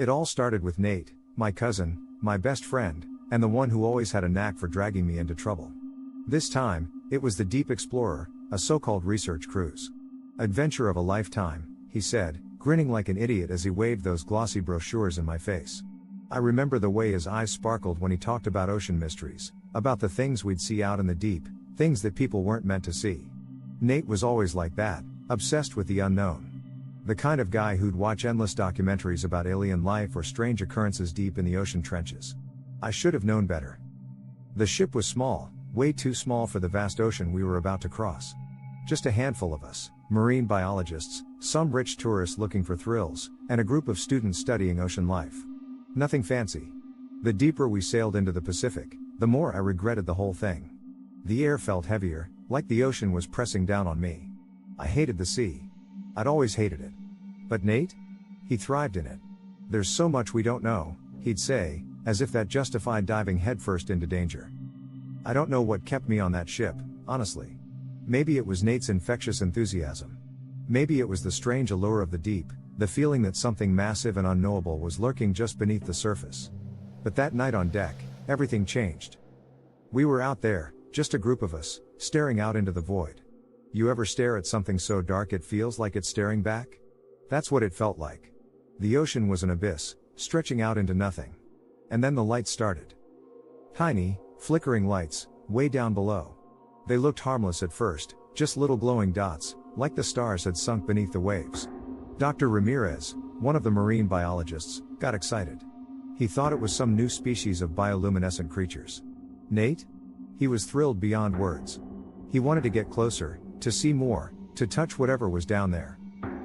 It all started with Nate, my cousin, my best friend, and the one who always had a knack for dragging me into trouble. This time, it was the Deep Explorer, a so-called research cruise. Adventure of a lifetime, he said, grinning like an idiot as he waved those glossy brochures in my face. I remember the way his eyes sparkled when he talked about ocean mysteries, about the things we'd see out in the deep, things that people weren't meant to see. Nate was always like that, obsessed with the unknown. The kind of guy who'd watch endless documentaries about alien life or strange occurrences deep in the ocean trenches. I should have known better. The ship was small, way too small for the vast ocean we were about to cross. Just a handful of us, marine biologists, some rich tourists looking for thrills, and a group of students studying ocean life. Nothing fancy. The deeper we sailed into the Pacific, the more I regretted the whole thing. The air felt heavier, like the ocean was pressing down on me. I hated the sea. I'd always hated it. But Nate? He thrived in it. There's so much we don't know, he'd say, as if that justified diving headfirst into danger. I don't know what kept me on that ship, honestly. Maybe it was Nate's infectious enthusiasm. Maybe it was the strange allure of the deep, the feeling that something massive and unknowable was lurking just beneath the surface. But that night on deck, everything changed. We were out there, just a group of us, staring out into the void. You ever stare at something so dark it feels like it's staring back? That's what it felt like. The ocean was an abyss, stretching out into nothing. And then the lights started. Tiny, flickering lights, way down below. They looked harmless at first, just little glowing dots, like the stars had sunk beneath the waves. Dr. Ramirez, one of the marine biologists, got excited. He thought it was some new species of bioluminescent creatures. Nate? He was thrilled beyond words. He wanted to get closer, to see more, to touch whatever was down there.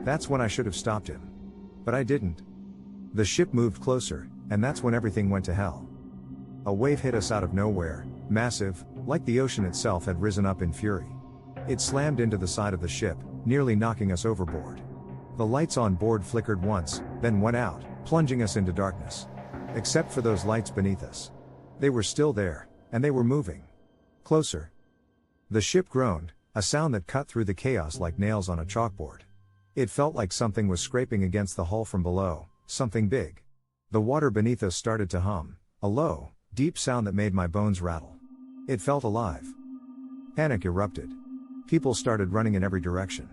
That's when I should have stopped him. But I didn't. The ship moved closer, and that's when everything went to hell. A wave hit us out of nowhere, massive, like the ocean itself had risen up in fury. It slammed into the side of the ship, nearly knocking us overboard. The lights on board flickered once, then went out, plunging us into darkness. Except for those lights beneath us. They were still there, and they were moving. Closer. The ship groaned, a sound that cut through the chaos like nails on a chalkboard. It felt like something was scraping against the hull from below, something big. The water beneath us started to hum, a low, deep sound that made my bones rattle. It felt alive. Panic erupted. People started running in every direction.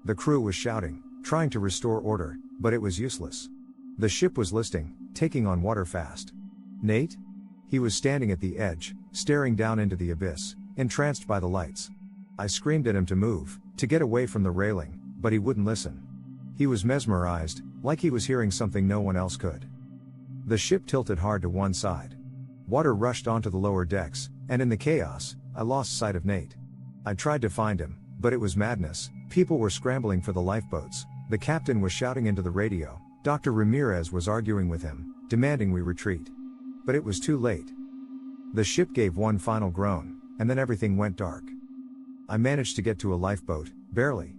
The crew was shouting, trying to restore order, but it was useless. The ship was listing, taking on water fast. Nate? He was standing at the edge, staring down into the abyss, entranced by the lights. I screamed at him to move, to get away from the railing, but he wouldn't listen. He was mesmerized, like he was hearing something no one else could. The ship tilted hard to one side. Water rushed onto the lower decks, and in the chaos, I lost sight of Nate. I tried to find him, but it was madness. People were scrambling for the lifeboats, the captain was shouting into the radio, Dr. Ramirez was arguing with him, demanding we retreat. But it was too late. The ship gave one final groan, and then everything went dark. I managed to get to a lifeboat, barely.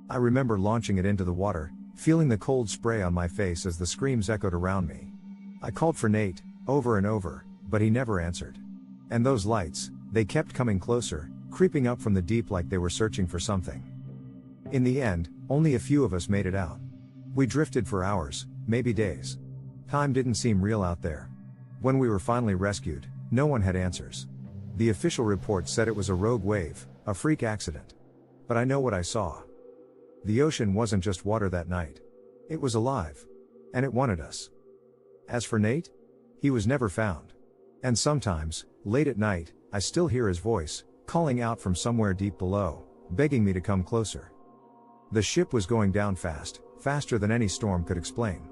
I remember launching it into the water, feeling the cold spray on my face as the screams echoed around me. I called for Nate, over and over, but he never answered. And those lights, they kept coming closer, creeping up from the deep like they were searching for something. In the end, only a few of us made it out. We drifted for hours, maybe days. Time didn't seem real out there. When we were finally rescued, no one had answers. The official report said it was a rogue wave, a freak accident. But I know what I saw. The ocean wasn't just water that night. It was alive. And it wanted us. As for Nate? He was never found. And sometimes, late at night, I still hear his voice, calling out from somewhere deep below, begging me to come closer. The ship was going down fast, faster than any storm could explain.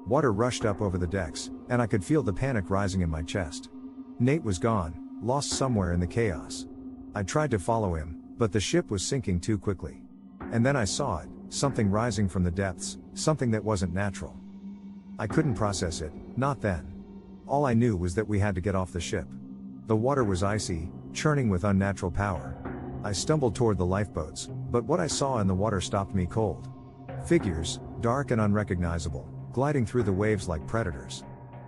Water rushed up over the decks, and I could feel the panic rising in my chest. Nate was gone, lost somewhere in the chaos. I tried to follow him, but the ship was sinking too quickly. And then I saw it, something rising from the depths, something that wasn't natural. I couldn't process it, not then. All I knew was that we had to get off the ship. The water was icy, churning with unnatural power. I stumbled toward the lifeboats, but what I saw in the water stopped me cold. Figures, dark and unrecognizable, gliding through the waves like predators.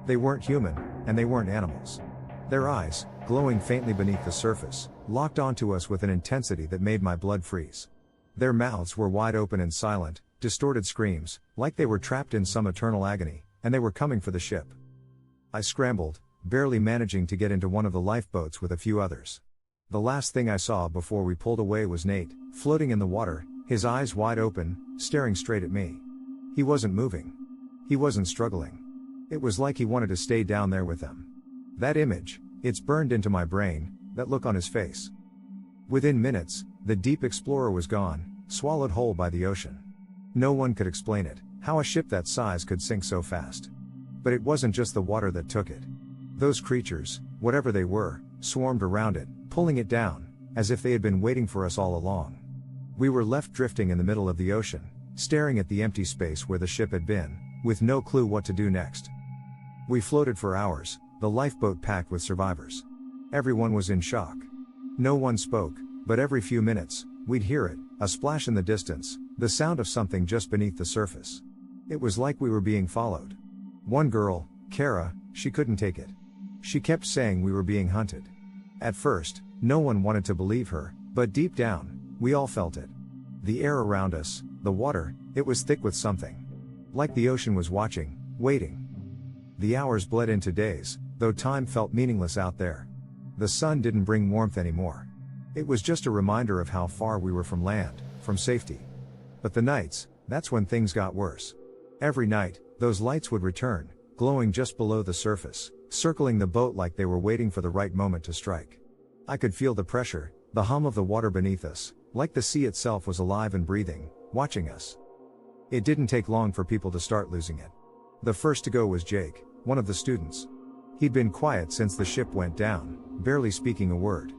They weren't human, and they weren't animals. Their eyes, glowing faintly beneath the surface, locked onto us with an intensity that made my blood freeze. Their mouths were wide open in silent, distorted screams, like they were trapped in some eternal agony, and they were coming for the ship. I scrambled, barely managing to get into one of the lifeboats with a few others. The last thing I saw before we pulled away was Nate, floating in the water, his eyes wide open, staring straight at me. He wasn't moving. He wasn't struggling. It was like he wanted to stay down there with them. That image, it's burned into my brain, that look on his face. Within minutes, the deep explorer was gone, swallowed whole by the ocean. No one could explain it, how a ship that size could sink so fast. But it wasn't just the water that took it. Those creatures, whatever they were, swarmed around it, pulling it down, as if they had been waiting for us all along. We were left drifting in the middle of the ocean, staring at the empty space where the ship had been, with no clue what to do next. We floated for hours, the lifeboat packed with survivors. Everyone was in shock. No one spoke, but every few minutes, we'd hear it, a splash in the distance, the sound of something just beneath the surface. It was like we were being followed. One girl, Kara, she couldn't take it. She kept saying we were being hunted. At first, no one wanted to believe her, but deep down, we all felt it. The air around us, the water, it was thick with something. Like the ocean was watching, waiting. The hours bled into days, though time felt meaningless out there. The sun didn't bring warmth anymore. It was just a reminder of how far we were from land, from safety. But the nights, that's when things got worse. Every night, those lights would return, glowing just below the surface, circling the boat like they were waiting for the right moment to strike. I could feel the pressure, the hum of the water beneath us, like the sea itself was alive and breathing, watching us. It didn't take long for people to start losing it. The first to go was Jake, one of the students. He'd been quiet since the ship went down, barely speaking a word.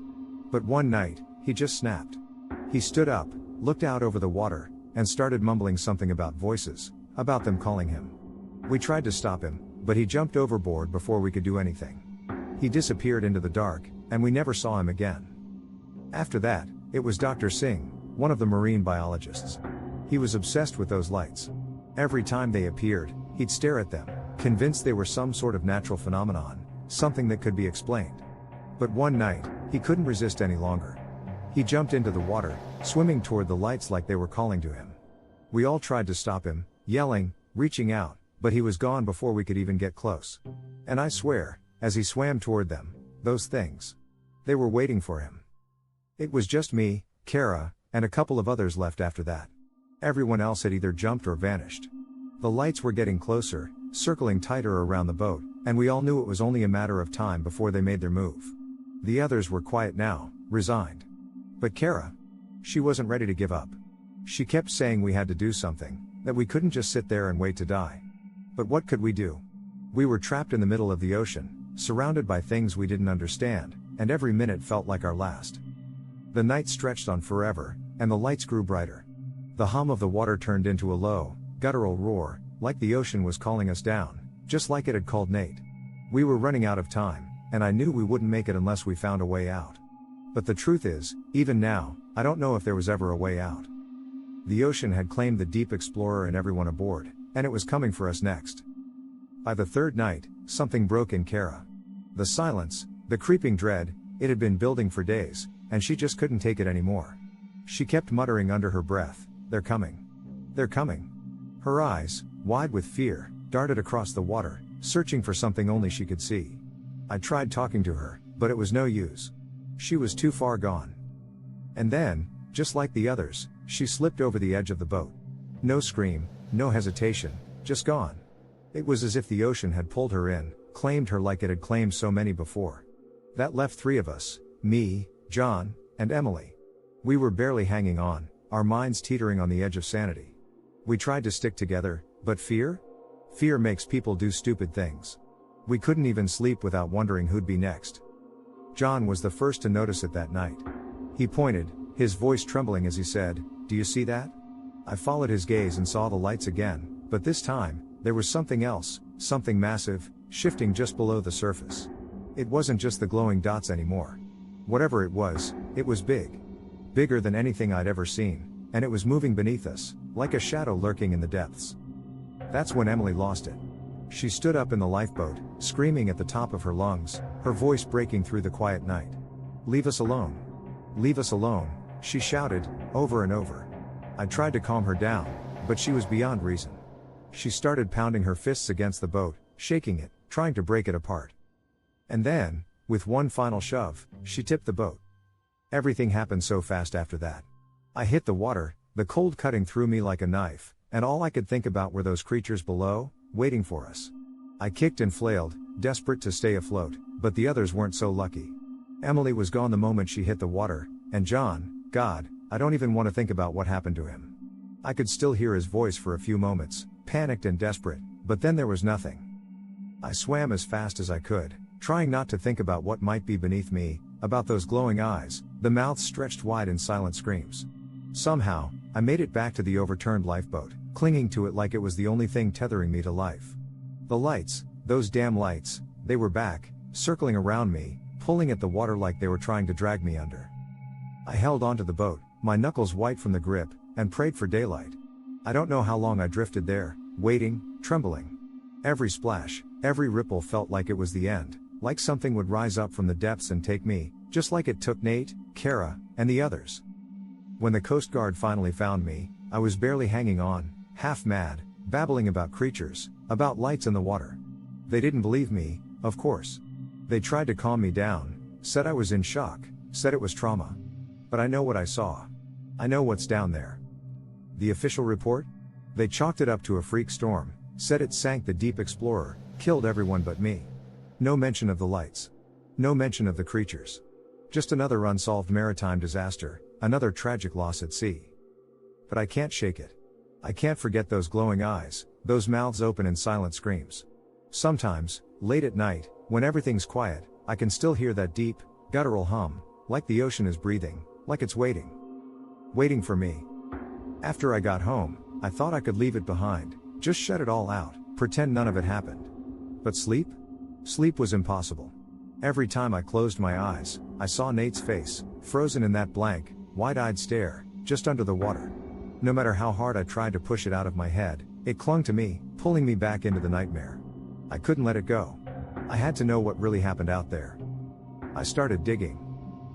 But one night, he just snapped. He stood up, looked out over the water, and started mumbling something about voices, about them calling him. We tried to stop him, but he jumped overboard before we could do anything. He disappeared into the dark, and we never saw him again. After that, it was Dr. Singh, one of the marine biologists. He was obsessed with those lights. Every time they appeared, he'd stare at them, convinced they were some sort of natural phenomenon, something that could be explained. But one night, he couldn't resist any longer. He jumped into the water, swimming toward the lights like they were calling to him. We all tried to stop him, yelling, reaching out, but he was gone before we could even get close. And I swear, as he swam toward them, those things, they were waiting for him. It was just me, Kara, and a couple of others left after that. Everyone else had either jumped or vanished. The lights were getting closer, circling tighter around the boat, and we all knew it was only a matter of time before they made their move. The others were quiet now, resigned. But Kara, she wasn't ready to give up. She kept saying we had to do something, that we couldn't just sit there and wait to die. But what could we do? We were trapped in the middle of the ocean, surrounded by things we didn't understand, and every minute felt like our last. The night stretched on forever, and the lights grew brighter. The hum of the water turned into a low, guttural roar, like the ocean was calling us down, just like it had called Nate. We were running out of time, and I knew we wouldn't make it unless we found a way out. But the truth is, even now, I don't know if there was ever a way out. The ocean had claimed the deep explorer and everyone aboard, and it was coming for us next. By the third night, something broke in Kara. The silence, the creeping dread, it had been building for days, and she just couldn't take it anymore. She kept muttering under her breath, "They're coming. They're coming." Her eyes, wide with fear, darted across the water, searching for something only she could see. I tried talking to her, but it was no use. She was too far gone. And then, just like the others, she slipped over the edge of the boat. No scream, no hesitation, just gone. It was as if the ocean had pulled her in, claimed her like it had claimed so many before. That left three of us, me, John, and Emily. We were barely hanging on, our minds teetering on the edge of sanity. We tried to stick together, but fear? Fear makes people do stupid things. We couldn't even sleep without wondering who'd be next. John was the first to notice it that night. He pointed, his voice trembling as he said, "Do you see that?" I followed his gaze and saw the lights again, but this time, there was something else, something massive, shifting just below the surface. It wasn't just the glowing dots anymore. Whatever it was big. Bigger than anything I'd ever seen, and it was moving beneath us, like a shadow lurking in the depths. That's when Emily lost it. She stood up in the lifeboat, screaming at the top of her lungs, her voice breaking through the quiet night. "Leave us alone. Leave us alone," she shouted, over and over. I tried to calm her down, but she was beyond reason. She started pounding her fists against the boat, shaking it, trying to break it apart. And then, with one final shove, she tipped the boat. Everything happened so fast after that. I hit the water, the cold cutting through me like a knife, and all I could think about were those creatures below, waiting for us. I kicked and flailed, desperate to stay afloat, but the others weren't so lucky. Emily was gone the moment she hit the water, and John, God, I don't even want to think about what happened to him. I could still hear his voice for a few moments, panicked and desperate, but then there was nothing. I swam as fast as I could, trying not to think about what might be beneath me, about those glowing eyes, the mouths stretched wide in silent screams. Somehow, I made it back to the overturned lifeboat, clinging to it like it was the only thing tethering me to life. The lights, those damn lights, they were back, circling around me, pulling at the water like they were trying to drag me under. I held onto the boat, my knuckles white from the grip, and prayed for daylight. I don't know how long I drifted there, waiting, trembling. Every splash, every ripple felt like it was the end, like something would rise up from the depths and take me, just like it took Nate, Kara, and the others. When the Coast Guard finally found me, I was barely hanging on, half mad, babbling about creatures, about lights in the water. They didn't believe me, of course. They tried to calm me down, said I was in shock, said it was trauma. But I know what I saw. I know what's down there. The official report? They chalked it up to a freak storm, said it sank the Deep Explorer, killed everyone but me. No mention of the lights. No mention of the creatures. Just another unsolved maritime disaster, another tragic loss at sea. But I can't shake it. I can't forget those glowing eyes, those mouths open in silent screams. Sometimes, late at night, when everything's quiet, I can still hear that deep, guttural hum, like the ocean is breathing, like it's waiting. Waiting for me. After I got home, I thought I could leave it behind, just shut it all out, pretend none of it happened. But sleep? Sleep was impossible. Every time I closed my eyes, I saw Nate's face, frozen in that blank, wide-eyed stare, just under the water. No matter how hard I tried to push it out of my head, it clung to me, pulling me back into the nightmare. I couldn't let it go. I had to know what really happened out there. I started digging.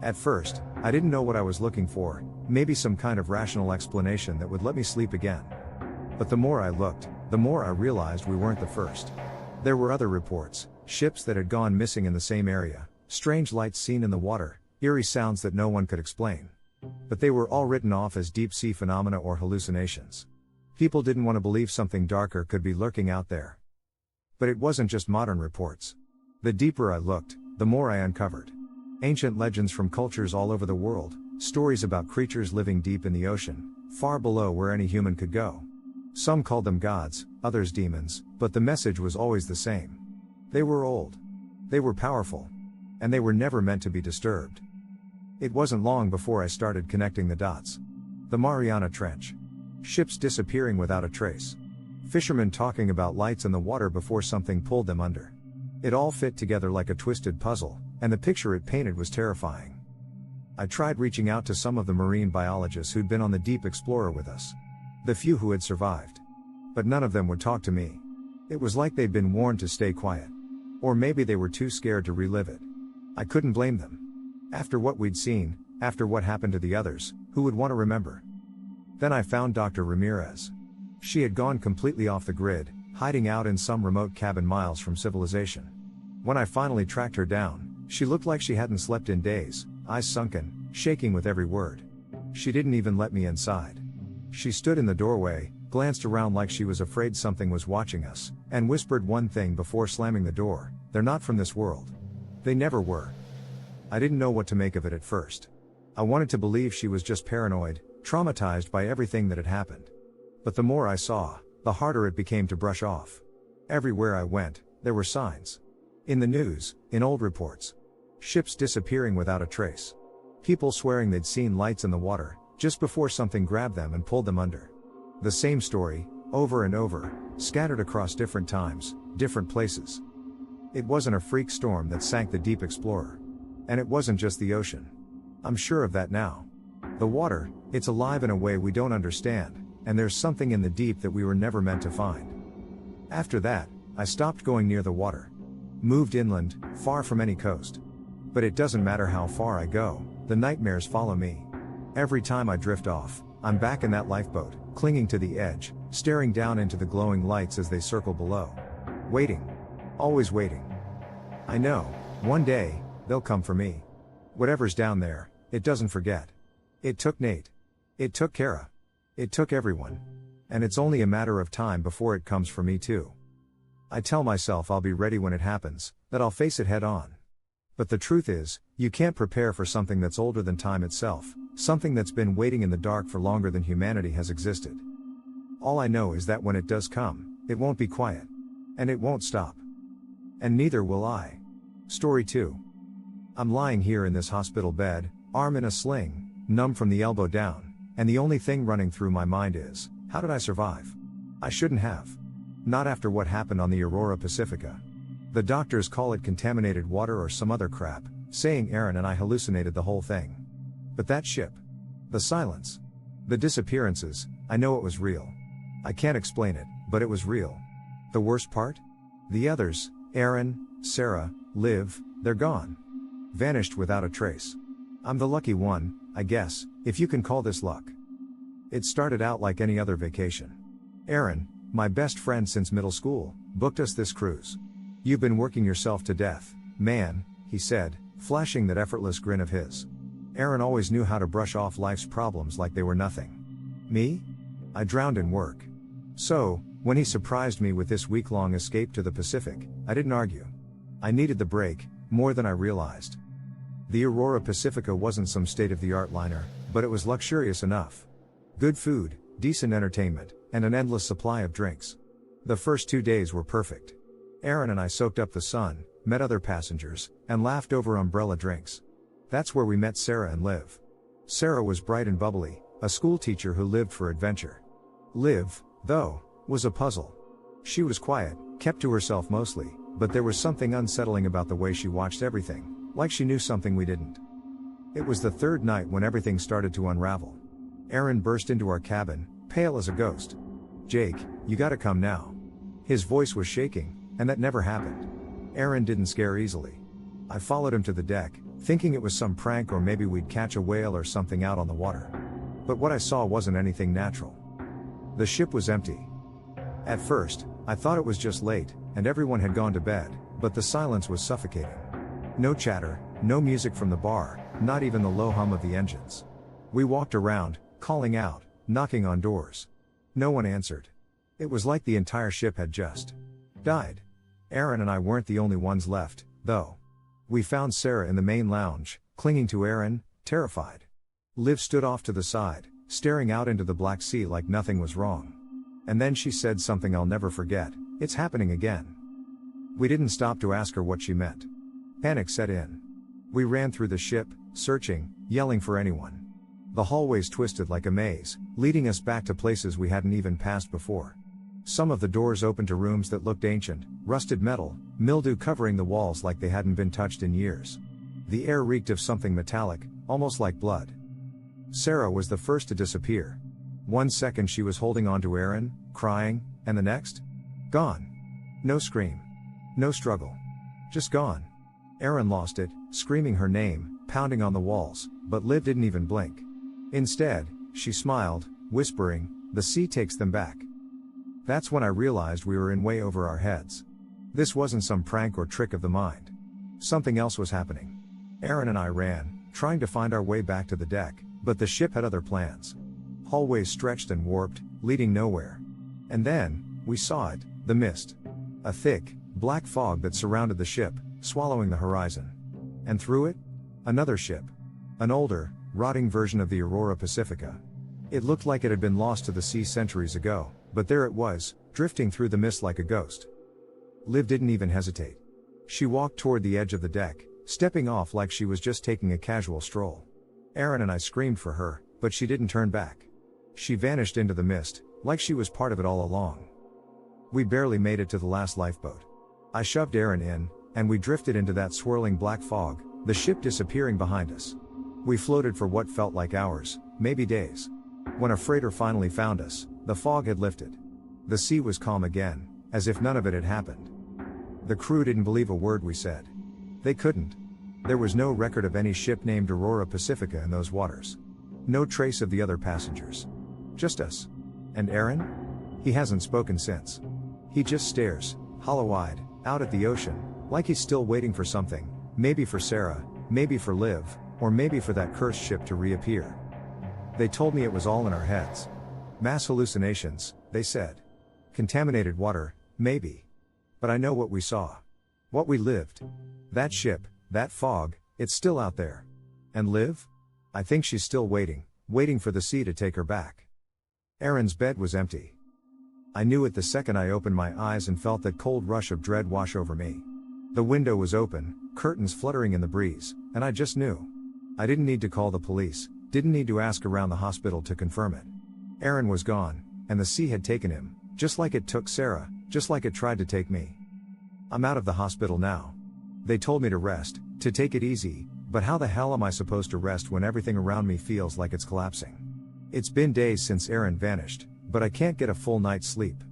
At first, I didn't know what I was looking for, maybe some kind of rational explanation that would let me sleep again. But the more I looked, the more I realized we weren't the first. There were other reports, ships that had gone missing in the same area, strange lights seen in the water, eerie sounds that no one could explain. But they were all written off as deep-sea phenomena or hallucinations. People didn't want to believe something darker could be lurking out there. But it wasn't just modern reports. The deeper I looked, the more I uncovered. Ancient legends from cultures all over the world, stories about creatures living deep in the ocean, far below where any human could go. Some called them gods, others demons, but the message was always the same. They were old. They were powerful. And they were never meant to be disturbed. It wasn't long before I started connecting the dots. The Mariana Trench. Ships disappearing without a trace. Fishermen talking about lights in the water before something pulled them under. It all fit together like a twisted puzzle, and the picture it painted was terrifying. I tried reaching out to some of the marine biologists who'd been on the Deep Explorer with us. The few who had survived. But none of them would talk to me. It was like they'd been warned to stay quiet. Or maybe they were too scared to relive it. I couldn't blame them. After what we'd seen, after what happened to the others, who would want to remember? Then I found Dr. Ramirez. She had gone completely off the grid, hiding out in some remote cabin miles from civilization. When I finally tracked her down, she looked like she hadn't slept in days, eyes sunken, shaking with every word. She didn't even let me inside. She stood in the doorway, glanced around like she was afraid something was watching us, and whispered one thing before slamming the door: "They're not from this world." They never were. I didn't know what to make of it at first. I wanted to believe she was just paranoid, traumatized by everything that had happened. But the more I saw, the harder it became to brush off. Everywhere I went, there were signs. In the news, in old reports. Ships disappearing without a trace. People swearing they'd seen lights in the water, just before something grabbed them and pulled them under. The same story, over and over, scattered across different times, different places. It wasn't a freak storm that sank the Deep Explorer. And it wasn't just the ocean. I'm sure of that now. The water, it's alive in a way we don't understand, and there's something in the deep that we were never meant to find. After that, I stopped going near the water. Moved inland, far from any coast. But it doesn't matter how far I go, the nightmares follow me. Every time I drift off, I'm back in that lifeboat, clinging to the edge, staring down into the glowing lights as they circle below. Waiting. Always waiting. I know, one day, they'll come for me. Whatever's down there, it doesn't forget. It took Nate. It took Kara. It took everyone. And it's only a matter of time before it comes for me too. I tell myself I'll be ready when it happens, that I'll face it head on. But the truth is, you can't prepare for something that's older than time itself, something that's been waiting in the dark for longer than humanity has existed. All I know is that when it does come, it won't be quiet. And it won't stop. And neither will I. Story 2. I'm lying here in this hospital bed, arm in a sling, numb from the elbow down, and the only thing running through my mind is, how did I survive? I shouldn't have. Not after what happened on the Aurora Pacifica. The doctors call it contaminated water or some other crap, saying Aaron and I hallucinated the whole thing. But that ship. The silence. The disappearances, I know it was real. I can't explain it, but it was real. The worst part? The others, Aaron, Sarah, Liv, they're gone. Vanished without a trace. I'm the lucky one, I guess, if you can call this luck. It started out like any other vacation. Aaron, my best friend since middle school, booked us this cruise. You've been working yourself to death, man, he said, flashing that effortless grin of his. Aaron always knew how to brush off life's problems like they were nothing. Me? I drowned in work. So, when he surprised me with this week-long escape to the Pacific, I didn't argue. I needed the break, more than I realized. The Aurora Pacifica wasn't some state-of-the-art liner, but it was luxurious enough. Good food, decent entertainment, and an endless supply of drinks. The first 2 days were perfect. Aaron and I soaked up the sun, met other passengers, and laughed over umbrella drinks. That's where we met Sarah and Liv. Sarah was bright and bubbly, a school teacher who lived for adventure. Liv, though, was a puzzle. She was quiet, kept to herself mostly, but there was something unsettling about the way she watched everything, like she knew something we didn't. It was the third night when everything started to unravel. Aaron burst into our cabin, pale as a ghost. "Jake, you gotta come now." His voice was shaking, and that never happened. Aaron didn't scare easily. I followed him to the deck, thinking it was some prank or maybe we'd catch a whale or something out on the water. But what I saw wasn't anything natural. The ship was empty. At first, I thought it was just late, and everyone had gone to bed, but the silence was suffocating. No chatter, no music from the bar, not even the low hum of the engines. We walked around, calling out, knocking on doors. No one answered. It was like the entire ship had just died. Aaron and I weren't the only ones left, though. We found Sarah in the main lounge, clinging to Aaron, terrified. Liv stood off to the side, staring out into the Black Sea like nothing was wrong. And then she said something I'll never forget, "It's happening again." We didn't stop to ask her what she meant. Panic set in. We ran through the ship, searching, yelling for anyone. The hallways twisted like a maze, leading us back to places we hadn't even passed before. Some of the doors opened to rooms that looked ancient, rusted metal, mildew covering the walls like they hadn't been touched in years. The air reeked of something metallic, almost like blood. Sarah was the first to disappear. 1 second she was holding on to Aaron, crying, and the next? Gone. No scream. No struggle. Just gone. Aaron lost it, screaming her name, pounding on the walls, but Liv didn't even blink. Instead, she smiled, whispering, "The sea takes them back." That's when I realized we were in way over our heads. This wasn't some prank or trick of the mind. Something else was happening. Aaron and I ran, trying to find our way back to the deck, but the ship had other plans. Hallways stretched and warped, leading nowhere. And then, we saw it, the mist. A thick, black fog that surrounded the ship, swallowing the horizon. And through it? Another ship. An older, rotting version of the Aurora Pacifica. It looked like it had been lost to the sea centuries ago, but there it was, drifting through the mist like a ghost. Liv didn't even hesitate. She walked toward the edge of the deck, stepping off like she was just taking a casual stroll. Aaron and I screamed for her, but she didn't turn back. She vanished into the mist, like she was part of it all along. We barely made it to the last lifeboat. I shoved Aaron in, and we drifted into that swirling black fog, the ship disappearing behind us. We floated for what felt like hours, maybe days. When a freighter finally found us, the fog had lifted. The sea was calm again, as if none of it had happened. The crew didn't believe a word we said. They couldn't. There was no record of any ship named Aurora Pacifica in those waters. No trace of the other passengers. Just us. And Aaron? He hasn't spoken since. He just stares, hollow-eyed, out at the ocean, like he's still waiting for something, maybe for Sarah, maybe for Liv, or maybe for that cursed ship to reappear. They told me it was all in our heads. Mass hallucinations, they said. Contaminated water, maybe. But I know what we saw. What we lived. That ship, that fog, it's still out there. And Liv? I think she's still waiting for the sea to take her back. Erin's bed was empty. I knew it the second I opened my eyes and felt that cold rush of dread wash over me. The window was open, curtains fluttering in the breeze, and I just knew. I didn't need to call the police, didn't need to ask around the hospital to confirm it. Erin was gone, and the sea had taken him, just like it took Sarah, just like it tried to take me. I'm out of the hospital now. They told me to rest, to take it easy, but how the hell am I supposed to rest when everything around me feels like it's collapsing? It's been days since Erin vanished, but I can't get a full night's sleep.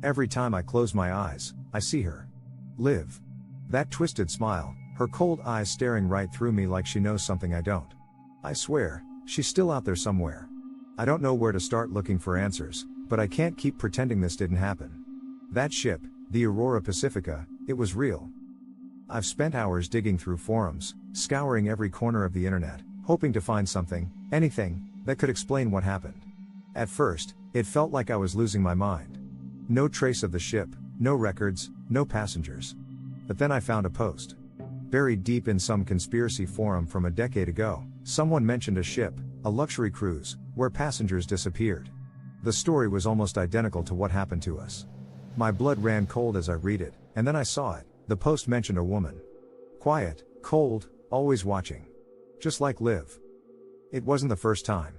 Every time I close my eyes, I see her. Liv. That twisted smile, her cold eyes staring right through me like she knows something I don't. I swear, she's still out there somewhere. I don't know where to start looking for answers, but I can't keep pretending this didn't happen. That ship, the Aurora Pacifica, it was real. I've spent hours digging through forums, scouring every corner of the internet, hoping to find something, anything, that could explain what happened. At first, it felt like I was losing my mind. No trace of the ship, no records, no passengers. But then I found a post. Buried deep in some conspiracy forum from a decade ago, someone mentioned a ship, a luxury cruise, where passengers disappeared. The story was almost identical to what happened to us. My blood ran cold as I read it, and then I saw it. The post mentioned a woman. Quiet, cold, always watching. Just like Liv. It wasn't the first time.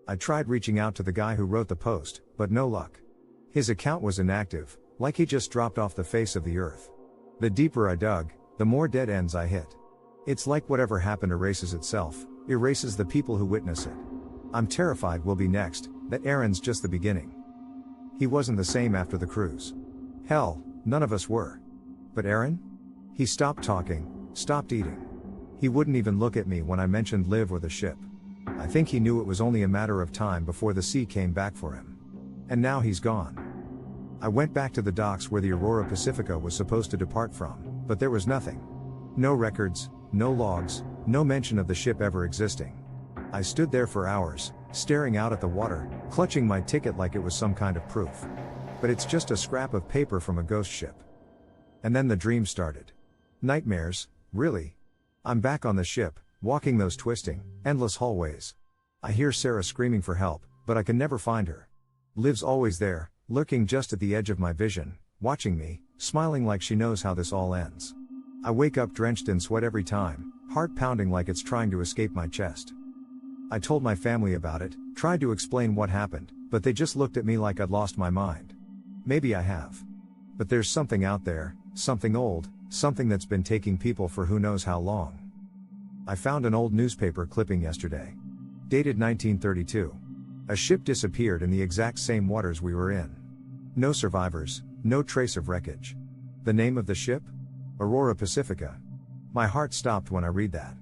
I tried reaching out to the guy who wrote the post, but no luck. His account was inactive, like he just dropped off the face of the earth. The deeper I dug, the more dead ends I hit. It's like whatever happened erases itself, erases the people who witness it. I'm terrified we'll be next, that Erin's just the beginning. He wasn't the same after the cruise. Hell, none of us were. But Erin? He stopped talking, stopped eating. He wouldn't even look at me when I mentioned Liv or the ship. I think he knew it was only a matter of time before the sea came back for him. And now he's gone. I went back to the docks where the Aurora Pacifica was supposed to depart from, but there was nothing. No records, no logs, no mention of the ship ever existing. I stood there for hours, staring out at the water, clutching my ticket like it was some kind of proof. But it's just a scrap of paper from a ghost ship. And then the dream started. Nightmares, really. I'm back on the ship, walking those twisting, endless hallways. I hear Sarah screaming for help, but I can never find her. Liv's always there, lurking just at the edge of my vision, watching me, smiling like she knows how this all ends. I wake up drenched in sweat every time, heart pounding like it's trying to escape my chest. I told my family about it, tried to explain what happened, but they just looked at me like I'd lost my mind. Maybe I have. But there's something out there, something old, something that's been taking people for who knows how long. I found an old newspaper clipping yesterday. Dated 1932. A ship disappeared in the exact same waters we were in. No survivors, no trace of wreckage. The name of the ship? Aurora Pacifica. My heart stopped when I read that.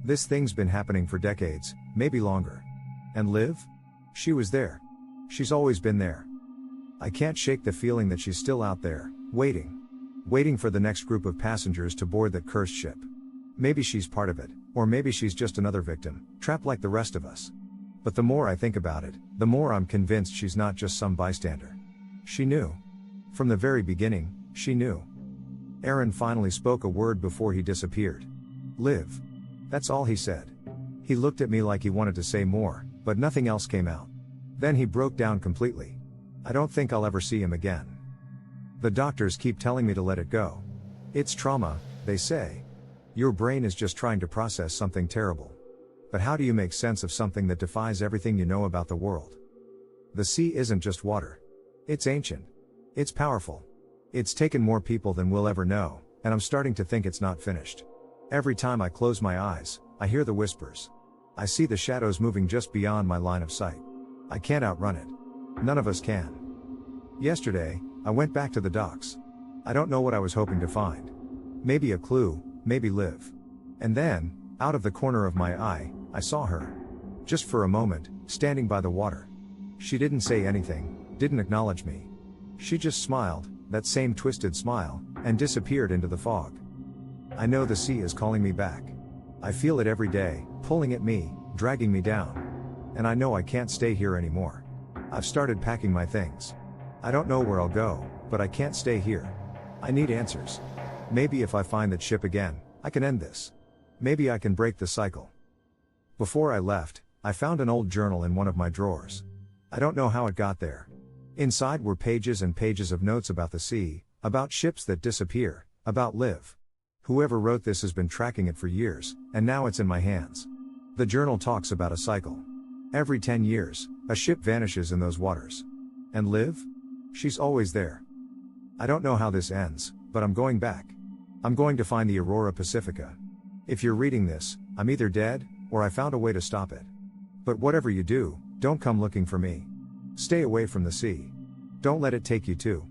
This thing's been happening for decades, maybe longer. And Liv? She was there. She's always been there. I can't shake the feeling that she's still out there, waiting. Waiting for the next group of passengers to board that cursed ship. Maybe she's part of it, or maybe she's just another victim, trapped like the rest of us. But the more I think about it, the more I'm convinced she's not just some bystander. She knew. From the very beginning, she knew. Erin finally spoke a word before he disappeared. Liv. That's all he said. He looked at me like he wanted to say more, but nothing else came out. Then he broke down completely. I don't think I'll ever see him again. The doctors keep telling me to let it go. It's trauma, they say. Your brain is just trying to process something terrible. But how do you make sense of something that defies everything you know about the world? The sea isn't just water. It's ancient. It's powerful. It's taken more people than we'll ever know, and I'm starting to think it's not finished. Every time I close my eyes, I hear the whispers. I see the shadows moving just beyond my line of sight. I can't outrun it. None of us can. Yesterday, I went back to the docks. I don't know what I was hoping to find. Maybe a clue, maybe Liv. And then, out of the corner of my eye, I saw her. Just for a moment, standing by the water. She didn't say anything, didn't acknowledge me. She just smiled, that same twisted smile, and disappeared into the fog. I know the sea is calling me back. I feel it every day, pulling at me, dragging me down. And I know I can't stay here anymore. I've started packing my things. I don't know where I'll go, but I can't stay here. I need answers. Maybe if I find that ship again, I can end this. Maybe I can break the cycle. Before I left, I found an old journal in one of my drawers. I don't know how it got there. Inside were pages and pages of notes about the sea, about ships that disappear, about Liv. Whoever wrote this has been tracking it for years, and now it's in my hands. The journal talks about a cycle. Every 10 years, a ship vanishes in those waters. And Liv? She's always there. I don't know how this ends, but I'm going back. I'm going to find the Aurora Pacifica. If you're reading this, I'm either dead, or I found a way to stop it. But whatever you do, don't come looking for me. Stay away from the sea. Don't let it take you too.